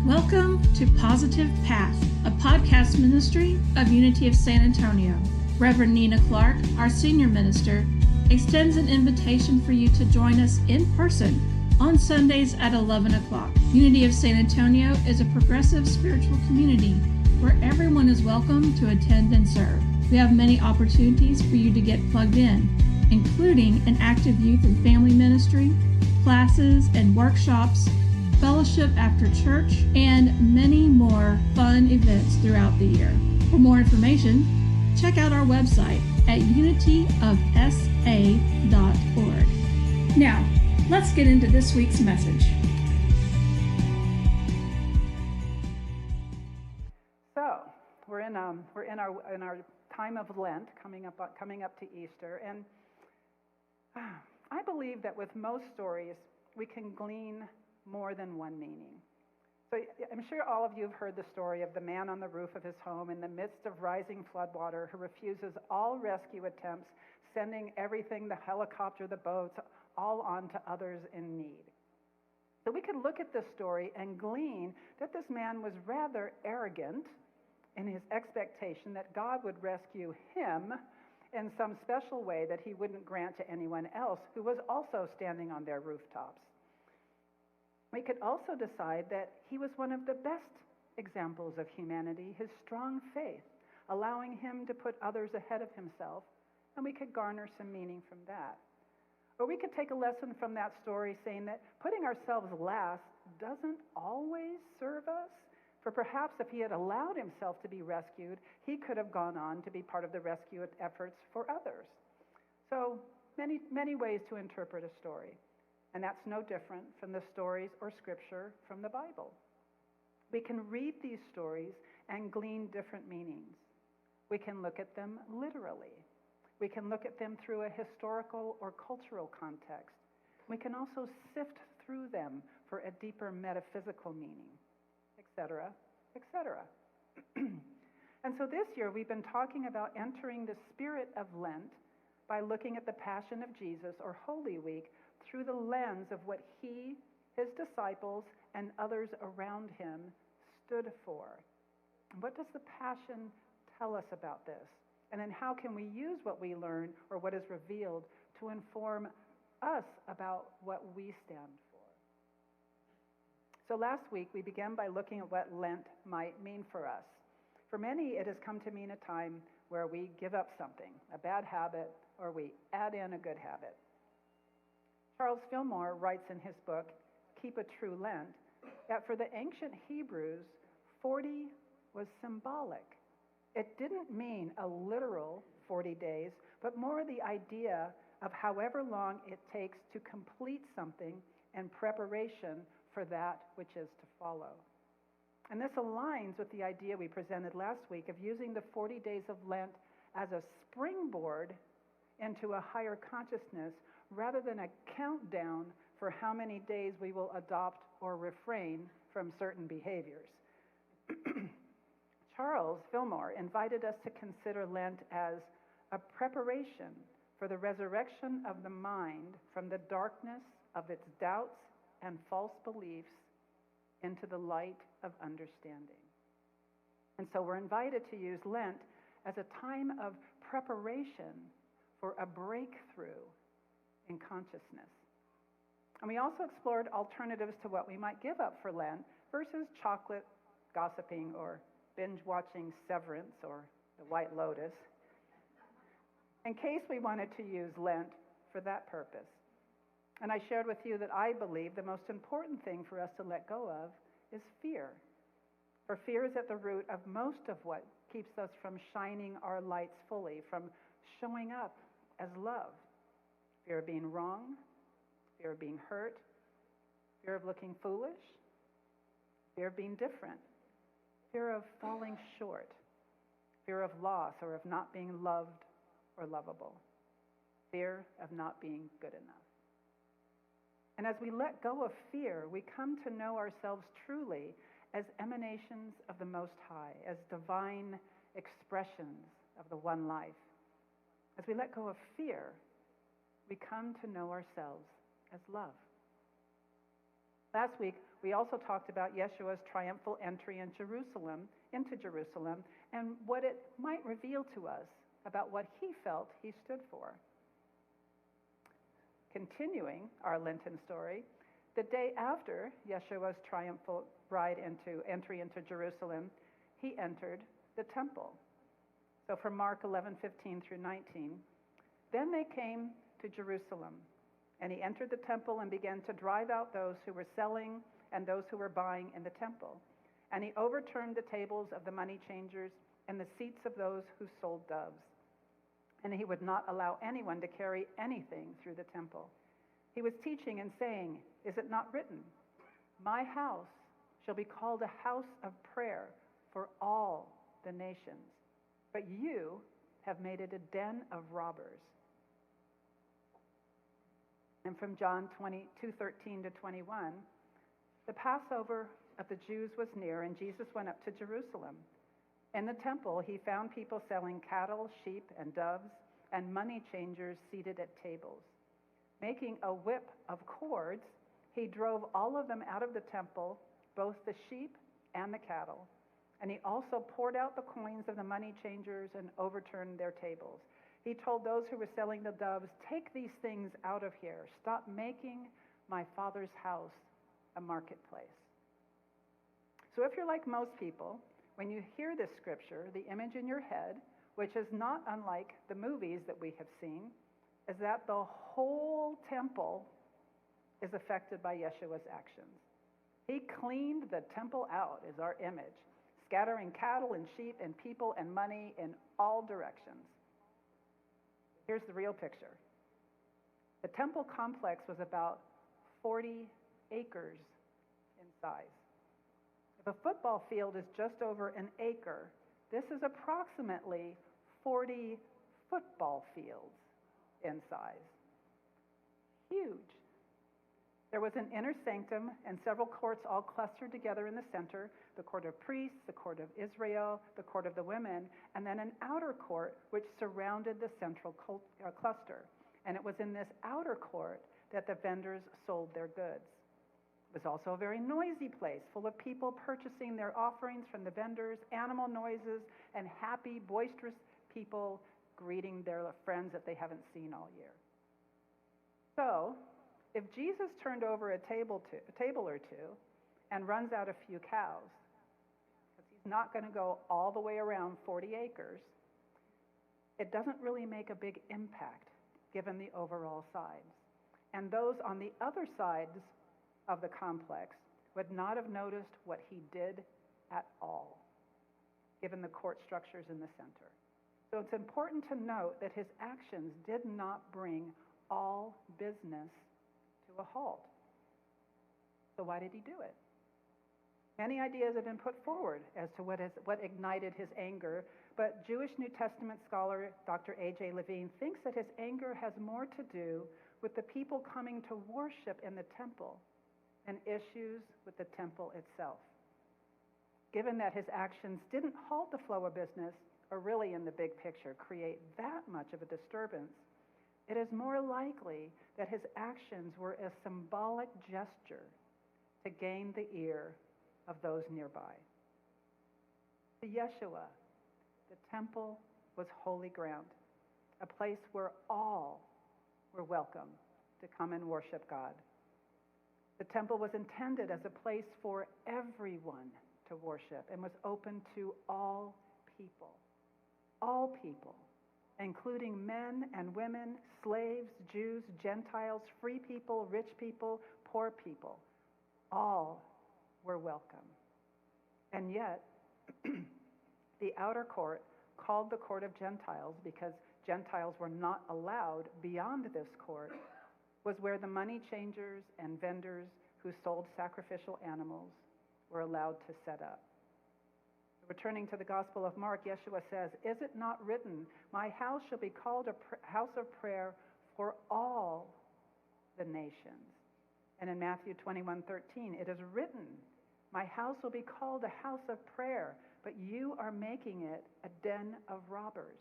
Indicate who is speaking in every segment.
Speaker 1: Welcome to Positive Path, a podcast ministry of Unity of San Antonio. Reverend Nina Clark, our senior minister, extends an invitation for you to join us in person on Sundays at 11 o'clock. Unity of San Antonio is a progressive spiritual community where everyone is welcome to attend and serve. We have many opportunities for you to get plugged in, including an active youth and family ministry, classes and workshops, fellowship after church, and many more fun events throughout the year. For more information, check out our website at unityofsa.org. Now, let's get into this week's message.
Speaker 2: So, we're in our time of Lent, coming up to Easter, and I believe that with most stories we can glean more than one meaning. So I'm sure all of you have heard the story of the man on the roof of his home in the midst of rising floodwater who refuses all rescue attempts, sending everything, the helicopter, the boats, all on to others in need. So we could look at this story and glean that this man was rather arrogant in his expectation that God would rescue him in some special way that he wouldn't grant to anyone else who was also standing on their rooftops. We could also decide that he was one of the best examples of humanity, his strong faith, allowing him to put others ahead of himself, and we could garner some meaning from that. Or we could take a lesson from that story saying that putting ourselves last doesn't always serve us, for perhaps if he had allowed himself to be rescued, he could have gone on to be part of the rescue efforts for others. So many ways to interpret a story. And that's no different from the stories or scripture from the Bible. We can read these stories and glean different meanings. We can look at them literally. We can look at them through a historical or cultural context. We can also sift through them for a deeper metaphysical meaning, etc., etc. And so this year we've been talking about entering the spirit of Lent by looking at the Passion of Jesus, or Holy Week, through the lens of what he, his disciples, and others around him stood for. What does the Passion tell us about this? And then how can we use what we learn or what is revealed to inform us about what we stand for? So last week we began by looking at what Lent might mean for us. For many, it has come to mean a time where we give up something, a bad habit, or we add in a good habit. Charles Fillmore writes in his book, Keep a True Lent, that for the ancient Hebrews, 40 was symbolic. It didn't mean a literal 40 days, but more the idea of however long it takes to complete something in preparation for that which is to follow. And this aligns with the idea we presented last week of using the 40 days of Lent as a springboard into a higher consciousness rather than a countdown for how many days we will adopt or refrain from certain behaviors. Charles Fillmore invited us to consider Lent as a preparation for the resurrection of the mind from the darkness of its doubts and false beliefs into the light of understanding. And so we're invited to use Lent as a time of preparation for a breakthrough in consciousness. And we also explored alternatives to what we might give up for Lent versus chocolate, gossiping, or binge-watching Severance or The White Lotus, in case we wanted to use Lent for that purpose. And I shared with you that I believe the most important thing for us to let go of is fear. For fear is at the root of most of what keeps us from shining our lights fully, from showing up as love. Fear of being wrong, fear of being hurt, fear of looking foolish, fear of being different, fear of falling short, fear of loss or of not being loved or lovable, fear of not being good enough. And as we let go of fear, we come to know ourselves truly as emanations of the Most High, as divine expressions of the one life. As we let go of fear, we come to know ourselves as love. Last week, we also talked about Yeshua's triumphal entry into Jerusalem, and what it might reveal to us about what he felt he stood for. Continuing our Lenten story, the day after Yeshua's triumphal entry into Jerusalem, he entered the temple. So from Mark 11:15 through 19, then they came to Jerusalem, and he entered the temple and began to drive out those who were selling and those who were buying in the temple. And he overturned the tables of the money changers and the seats of those who sold doves. And he would not allow anyone to carry anything through the temple. He was teaching and saying, "Is it not written, 'My house shall be called a house of prayer for all the nations'? But you have made it a den of robbers." And from John 22:13 to 21, the Passover of the Jews was near, and Jesus went up to Jerusalem. In the temple, he found people selling cattle, sheep, and doves, and money changers seated at tables. Making a whip of cords, he drove all of them out of the temple, both the sheep and the cattle. And he also poured out the coins of the money changers and overturned their tables. He told those who were selling the doves, "Take these things out of here. Stop making my Father's house a marketplace." So if you're like most people, when you hear this scripture, the image in your head, which is not unlike the movies that we have seen, is that the whole temple is affected by Yeshua's actions. He cleaned the temple out, is our image, scattering cattle and sheep and people and money in all directions. Here's the real picture. The temple complex was about 40 acres in size. If a football field is just over an acre, this is approximately 40 football fields in size. Huge. There was an inner sanctum and several courts all clustered together in the center, the court of priests, the court of Israel, the court of the women, and then an outer court which surrounded the central cluster. And it was in this outer court that the vendors sold their goods. It was also a very noisy place, full of people purchasing their offerings from the vendors, animal noises, and happy, boisterous people greeting their friends that they haven't seen all year. So, if Jesus turned over a table or two and runs out a few cows, because he's not going to go all the way around 40 acres, it doesn't really make a big impact given the overall size. And those on the other sides of the complex would not have noticed what he did at all, given the court structures in the center. So it's important to note that his actions did not bring all business to a halt. So why did he do it? Many ideas have been put forward as to what ignited his anger, but Jewish New Testament scholar Dr. A.J. Levine thinks that his anger has more to do with the people coming to worship in the temple and issues with the temple itself. Given that his actions didn't halt the flow of business, or really in the big picture create that much of a disturbance, it is more likely that his actions were a symbolic gesture to gain the ear of those nearby. To Yeshua, the temple was holy ground, a place where all were welcome to come and worship God. The temple was intended as a place for everyone to worship and was open to all people, including men and women, slaves, Jews, Gentiles, free people, rich people, poor people. All were welcome. And yet, the outer court, called the court of Gentiles because Gentiles were not allowed beyond this court, was where the money changers and vendors who sold sacrificial animals were allowed to set up. Returning to the Gospel of Mark, Yeshua says, "Is it not written, 'My house shall be called a house of prayer for all the nations'?" And in Matthew 21:13, it is written, "My house will be called a house of prayer, but you are making it a den of robbers."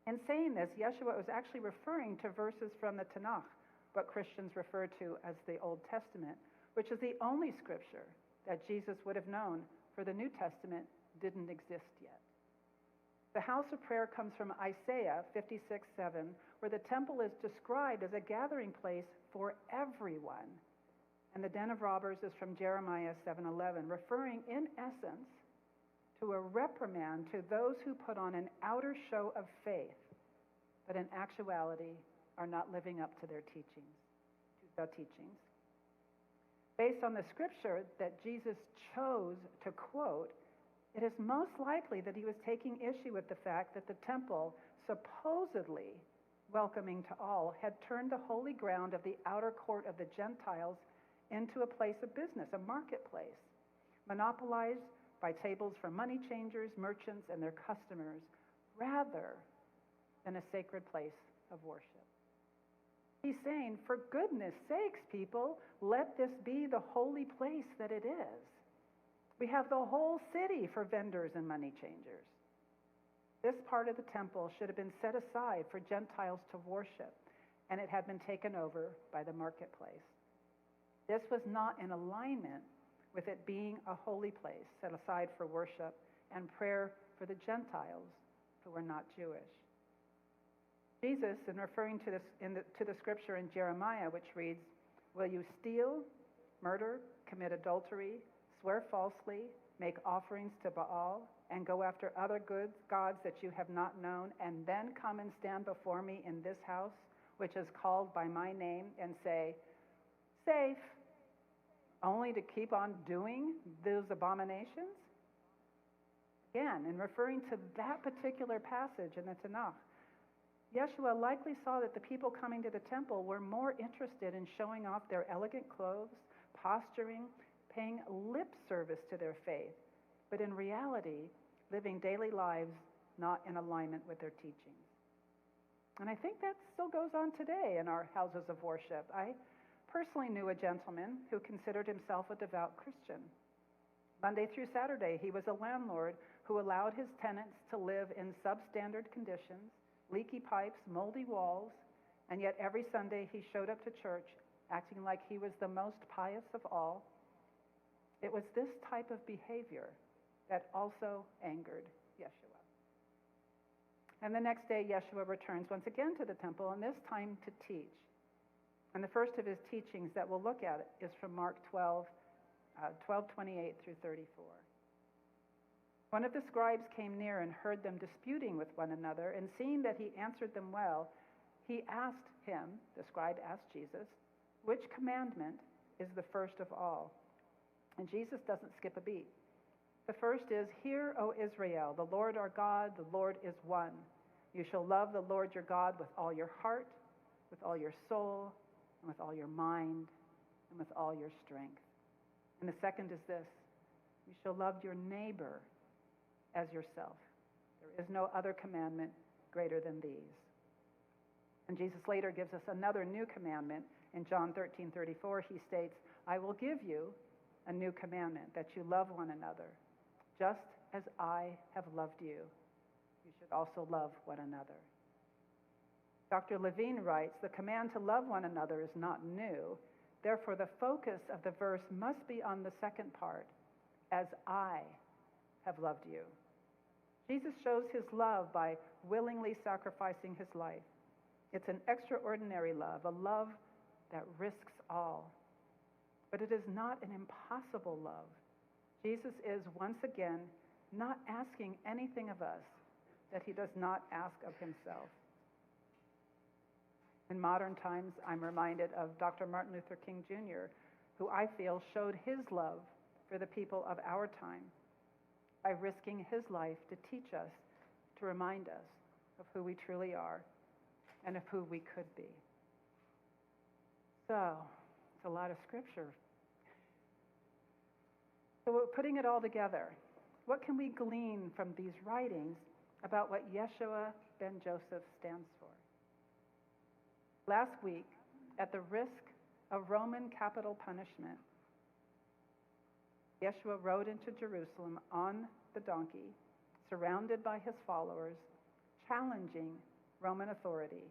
Speaker 2: In saying this, Yeshua was actually referring to verses from the Tanakh, what Christians refer to as the Old Testament, which is the only scripture that Jesus would have known, for the New Testament didn't exist yet. The house of prayer comes from Isaiah 56:7, where the temple is described as a gathering place for everyone. And the den of robbers is from Jeremiah 7:11, referring in essence to a reprimand to those who put on an outer show of faith, but in actuality are not living up to their teachings. Based on the scripture that Jesus chose to quote, it is most likely that he was taking issue with the fact that the temple, supposedly welcoming to all, had turned the holy ground of the outer court of the Gentiles into a place of business, a marketplace, monopolized by tables for money changers, merchants, and their customers, rather than a sacred place of worship. He's saying, for goodness sakes, people, let this be the holy place that it is. We have the whole city for vendors and money changers. This part of the temple should have been set aside for Gentiles to worship, and it had been taken over by the marketplace. This was not in alignment with it being a holy place set aside for worship and prayer for the Gentiles who were not Jewish. Jesus, in referring to the scripture in Jeremiah, which reads, "Will you steal, murder, commit adultery, swear falsely, make offerings to Baal, and go after other gods that you have not known, and then come and stand before me in this house, which is called by my name, and say, 'Safe,' only to keep on doing those abominations?" Again, in referring to that particular passage in the Tanakh, Yeshua likely saw that the people coming to the temple were more interested in showing off their elegant clothes, posturing, paying lip service to their faith, but in reality, living daily lives not in alignment with their teachings. And I think that still goes on today in our houses of worship. I personally knew a gentleman who considered himself a devout Christian. Monday through Saturday, he was a landlord who allowed his tenants to live in substandard conditions, leaky pipes, moldy walls, and yet every Sunday he showed up to church acting like he was the most pious of all. It was this type of behavior that also angered Yeshua. And the next day, Yeshua returns once again to the temple, and this time to teach. And the first of his teachings that we'll look at is from Mark 12:28 through 34. One of the scribes came near and heard them disputing with one another, and seeing that he answered them well, he asked him, the scribe asked Jesus, which commandment is the first of all? And Jesus doesn't skip a beat. The first is, "Hear, O Israel, the Lord our God, the Lord is one. You shall love the Lord your God with all your heart, with all your soul, and with all your mind, and with all your strength." And the second is this, "You shall love your neighbor as yourself. There is no other commandment greater than these." And Jesus later gives us another new commandment. In John 13:34, he states, "I will give you a new commandment, that you love one another. Just as I have loved you, you should also love one another." Dr. Levine writes, "The command to love one another is not new. Therefore, the focus of the verse must be on the second part, as I have loved you." Jesus shows his love by willingly sacrificing his life. It's an extraordinary love, a love that risks all. But it is not an impossible love. Jesus is, once again, not asking anything of us that he does not ask of himself. In modern times, I'm reminded of Dr. Martin Luther King Jr., who I feel showed his love for the people of our time by risking his life to teach us, to remind us of who we truly are and of who we could be. So, it's a lot of scripture. So putting it all together, what can we glean from these writings about what Yeshua ben Joseph stands for? Last week, at the risk of Roman capital punishment, Yeshua rode into Jerusalem on the donkey, surrounded by his followers, challenging Roman authority.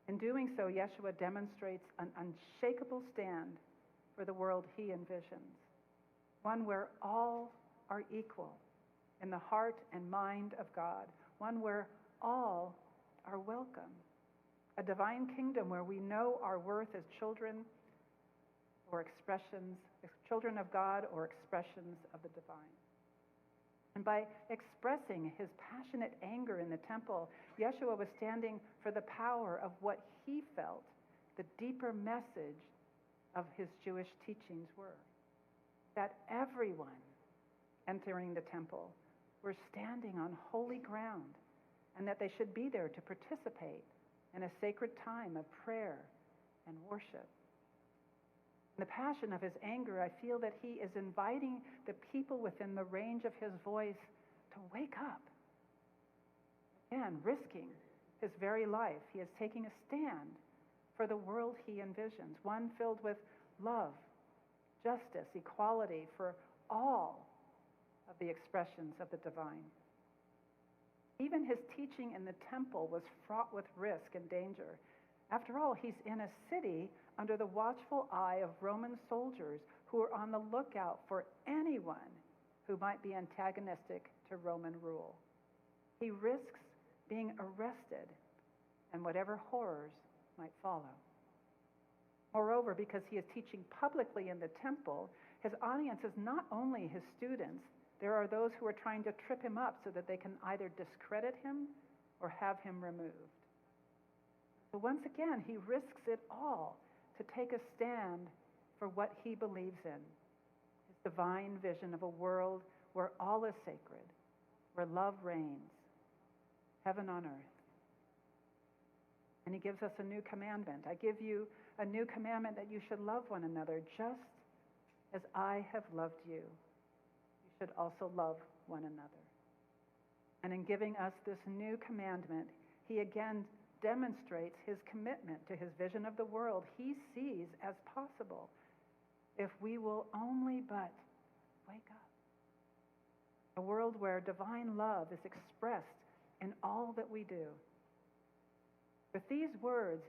Speaker 2: In doing so, Yeshua demonstrates an unshakable stand for the world he envisions, one where all are equal in the heart and mind of God, one where all are welcome, a divine kingdom where we know our worth as children of God or expressions of the divine. And by expressing his passionate anger in the temple, Yeshua was standing for the power of what he felt the deeper message of his Jewish teachings were. That everyone entering the temple were standing on holy ground, and that they should be there to participate in a sacred time of prayer and worship. In the passion of his anger, I feel that he is inviting the people within the range of his voice to wake up. Again, risking his very life, he is taking a stand for the world he envisions, one filled with love, justice, equality for all of the expressions of the divine. Even his teaching in the temple was fraught with risk and danger. After all, he's in a city under the watchful eye of Roman soldiers who are on the lookout for anyone who might be antagonistic to Roman rule. He risks being arrested and whatever horrors might follow. Moreover, because he is teaching publicly in the temple, his audience is not only his students. There are those who are trying to trip him up so that they can either discredit him or have him removed. So once again, he risks it all to take a stand for what he believes in, his divine vision of a world where all is sacred, where love reigns, heaven on earth. And he gives us a new commandment. I give you a new commandment that you should love one another just as I have loved you. You should also love one another. And in giving us this new commandment, he again demonstrates his commitment to his vision of the world he sees as possible if we will only but wake up. A world where divine love is expressed in all that we do. With these words,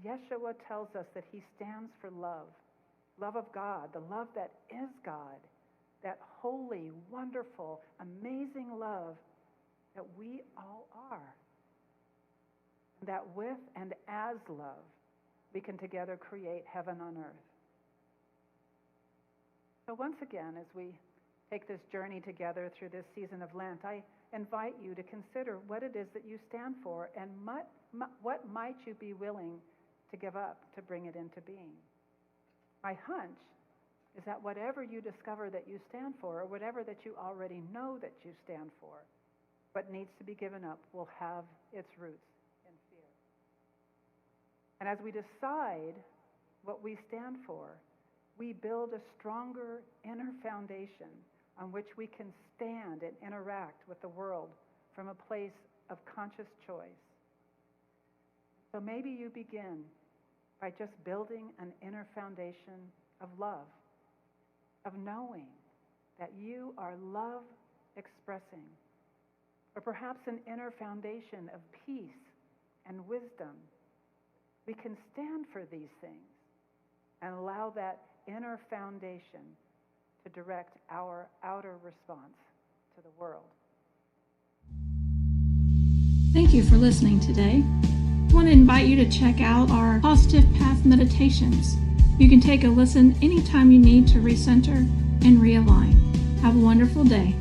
Speaker 2: Yeshua tells us that he stands for love, love of God, the love that is God, that holy, wonderful, amazing love that we all are. That with and as love, we can together create heaven on earth. So once again, as we take this journey together through this season of Lent, I invite you to consider what it is that you stand for and what might you be willing to give up to bring it into being. My hunch is that whatever you discover that you stand for, or whatever that you already know that you stand for, what needs to be given up will have its roots in fear. And as we decide what we stand for, we build a stronger inner foundation on which we can stand and interact with the world from a place of conscious choice. So maybe you begin by just building an inner foundation of love, of knowing that you are love expressing, or perhaps an inner foundation of peace and wisdom. We can stand for these things and allow that inner foundation to direct our outer response to the world.
Speaker 1: Thank you for listening today. I want to invite you to check out our Positive Path meditations. You can take a listen anytime you need to recenter and realign. Have a wonderful day.